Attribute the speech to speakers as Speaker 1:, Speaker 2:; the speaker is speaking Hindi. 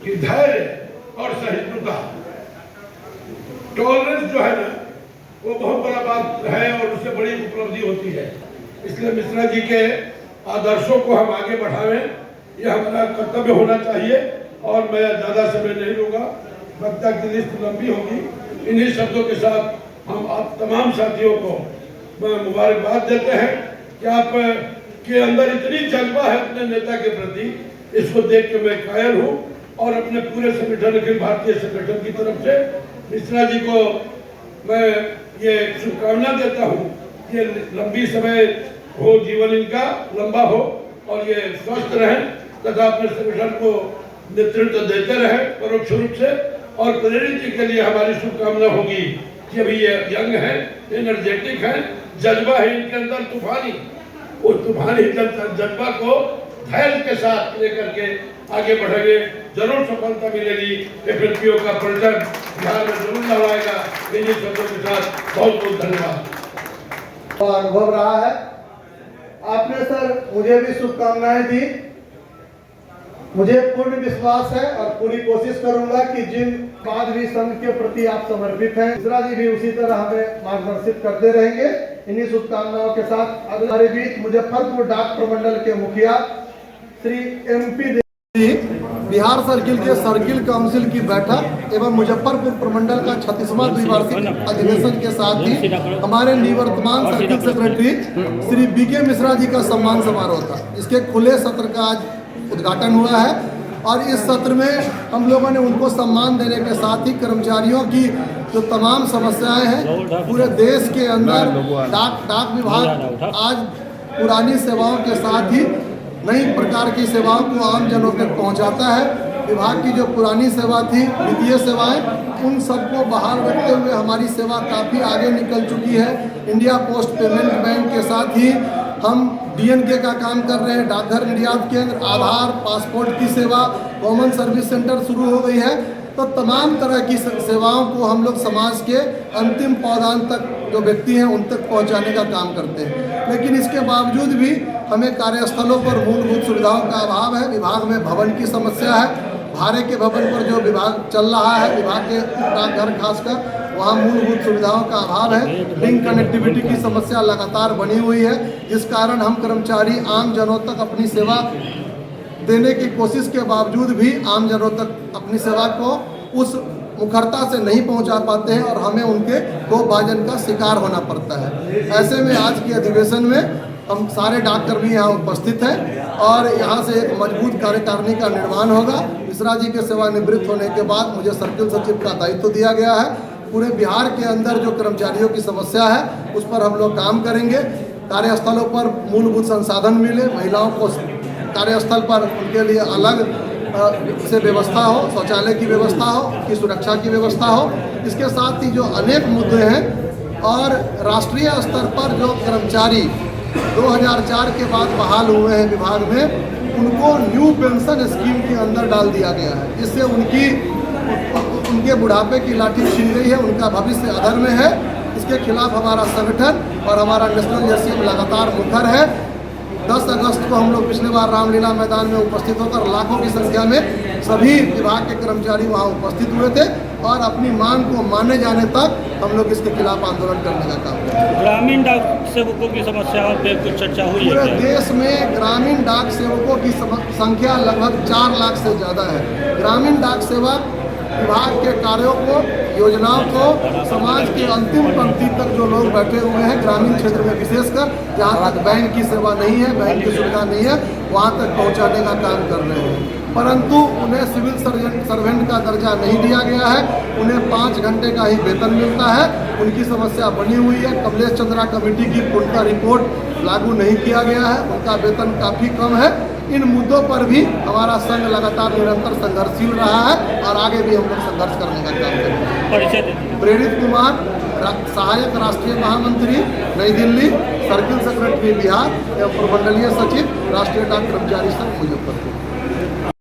Speaker 1: कि धैर्य और सहिष्णुता, टॉलरेंस जो है ना, वो बहुत बड़ा बात है और उससे बड़ी उपलब्धि होती है। इसलिए मिश्रा जी के आदर्शों को हम आगे बढ़ावें, यह हमारा कर्तव्य होना चाहिए। और मैं ज़्यादा समय नहीं लूँगा, वक्ता की लिस्ट लंबी होगी। इन्हीं शब्दों के साथ हम आप तमाम साथियों को मुबारकबाद देते हैं कि आप के अंदर इतनी जज्बा है अपने नेता के प्रति, इसको देख के मैं कायल हूँ। और अपने पूरे संगठन, अखिल भारतीय संगठन की तरफ से मिश्रा जी को मैं ये शुभकामना देता हूँ, ये लंबी समय हो, जीवन इनका लंबा हो और ये स्वस्थ रहें तथा अपने संगठन को नेतृत्व देते रहें परोक्ष रूप से। और प्रेरित जी के लिए हमारी शुभकामना होगी कि अभी ये यंग है, एनर्जेटिक है, जज्बा है इनके अंदर तूफानी, उस तूफानी जज्बा को धैर्य के साथ लेकर के आगे बढ़ेंगे, जरूर सफलता मिलेगी। FNPO का परिचय बिहार में जरूर लहराएगा। इन्हीं शब्दों के साथ बहुत बहुत धन्यवाद।
Speaker 2: अनुभव रहा है आपने सर, मुझे भी शुभकामनाएं दी। मुझे पूर्ण विश्वास है और पूरी कोशिश करूंगा कि जिन बाद भी संघ के प्रति आप समर्पित हैं, मिश्रा जी भी उसी तरह हमें मार्गदर्शित करते रहेंगे। इन्हीं शुभकामनाओं के साथ हमारे बीच मुजफ्फरपुर डाक प्रमंडल के मुखिया श्री MP बिहार सर्किल के सर्किल काउंसिल की बैठक एवं मुजफ्फरपुर प्रमंडल का 36वां द्विवार्षिक अधिवेशन के साथ ही हमारे निवर्तमान circle secretary Shri BK Mishra ji का सम्मान समारोह था। इसके खुले सत्र का आज उद्घाटन हुआ है और इस सत्र में हम लोगों ने उनको सम्मान देने के साथ ही कर्मचारियों की जो तमाम समस्याएं हैं पूरे देश के अंदर डाक विभाग आज पुरानी सेवाओं के साथ ही नई प्रकार की सेवाओं को आम जनों तक पहुंचाता है। विभाग की जो पुरानी सेवा थी, वित्तीय सेवाएं, उन सबको बहाल रखते हुए हमारी सेवा काफ़ी आगे निकल चुकी है। इंडिया पोस्ट पेमेंट बैंक के साथ ही हम DNK का काम कर रहे हैं, डाकघर निर्यात केंद्र, आधार, पासपोर्ट की सेवा, कॉमन सर्विस सेंटर शुरू हो गई है। तो तमाम तरह की सेवाओं को हम लोग समाज के अंतिम पावदान तक जो व्यक्ति हैं उन तक पहुंचाने का काम करते हैं। लेकिन इसके बावजूद भी हमें कार्यस्थलों पर मूलभूत सुविधाओं का अभाव है। विभाग में भवन की समस्या है, भाड़े के भवन पर जो विभाग चल रहा है, विभाग के डाकघर खासकर, वहाँ मूलभूत सुविधाओं का अभाव है। लिंक कनेक्टिविटी की समस्या लगातार बनी हुई है, जिस कारण हम कर्मचारी आम जनों तक अपनी सेवा देने की कोशिश के बावजूद भी आम जनों तक अपनी सेवा को उस मुखरता से नहीं पहुंचा पाते हैं और हमें उनके दो भाजन का शिकार होना पड़ता है। ऐसे में आज के अधिवेशन में हम सारे डाककर्मी यहाँ उपस्थित हैं और यहाँ से एक मजबूत कार्यकारिणी का निर्माण होगा। मिश्रा जी के सेवानिवृत्त होने के बाद मुझे सर्किल सचिव का दायित्व दिया गया है। पूरे बिहार के अंदर जो कर्मचारियों की समस्या है उस पर हम लोग काम करेंगे। कार्यस्थलों पर मूलभूत संसाधन मिले, महिलाओं को कार्यस्थल पर उनके लिए अलग से व्यवस्था हो, शौचालय की व्यवस्था हो, उनकी सुरक्षा की व्यवस्था हो। इसके साथ ही जो अनेक मुद्दे हैं और राष्ट्रीय स्तर पर जो कर्मचारी 2004 के बाद बहाल हुए हैं विभाग में, उनको न्यू पेंशन स्कीम के अंदर डाल दिया गया है। इससे उनके बुढ़ापे की लाठी छीन गई है, उनका भविष्य अधर में है। इसके खिलाफ हमारा संगठन और हमारा नेशनल JCM लगातार मुखर है। 10 अगस्त को हम लोग पिछले बार रामलीला मैदान में उपस्थित होकर लाखों की संख्या में सभी विभाग के कर्मचारी वहां उपस्थित हुए थे और अपनी मांग को माने जाने तक हम लोग इसके खिलाफ आंदोलन करने का काम करें।
Speaker 3: ग्रामीण डाक सेवकों की समस्याओं पर कुछ चर्चा हुई है?
Speaker 2: पूरे देश में ग्रामीण डाक सेवकों की संख्या लगभग 4 लाख से ज़्यादा है। ग्रामीण डाक सेवक विभाग के कार्यों को, योजनाओं को समाज के अंतिम पंक्ति तक जो लोग बैठे हुए हैं ग्रामीण क्षेत्र में, विशेषकर जहाँ तक बैंक की सेवा नहीं है, बैंक की सुविधा नहीं है, वहाँ तक पहुँचाने का काम कर रहे हैं। परंतु उन्हें सिविल सर्वेंट का दर्जा नहीं दिया गया है। उन्हें 5 घंटे का ही वेतन मिलता है। उनकी समस्या बनी हुई है। कमलेश चंद्रा कमेटी की पूर्णतः रिपोर्ट लागू नहीं किया गया है, उनका वेतन काफ़ी कम है। इन मुद्दों पर भी हमारा संघ लगातार निरंतर संघर्षशील रहा है और आगे भी हम लोग संघर्ष करने का काम करेंगे। प्रेरित कुमार, सहायक राष्ट्रीय महामंत्री, नई दिल्ली, सर्किल सेक्रेटरी बिहार एवं प्रमंडलीय सचिव, राष्ट्रीय डाक कर्मचारी संघ मुजफ्फरपुर।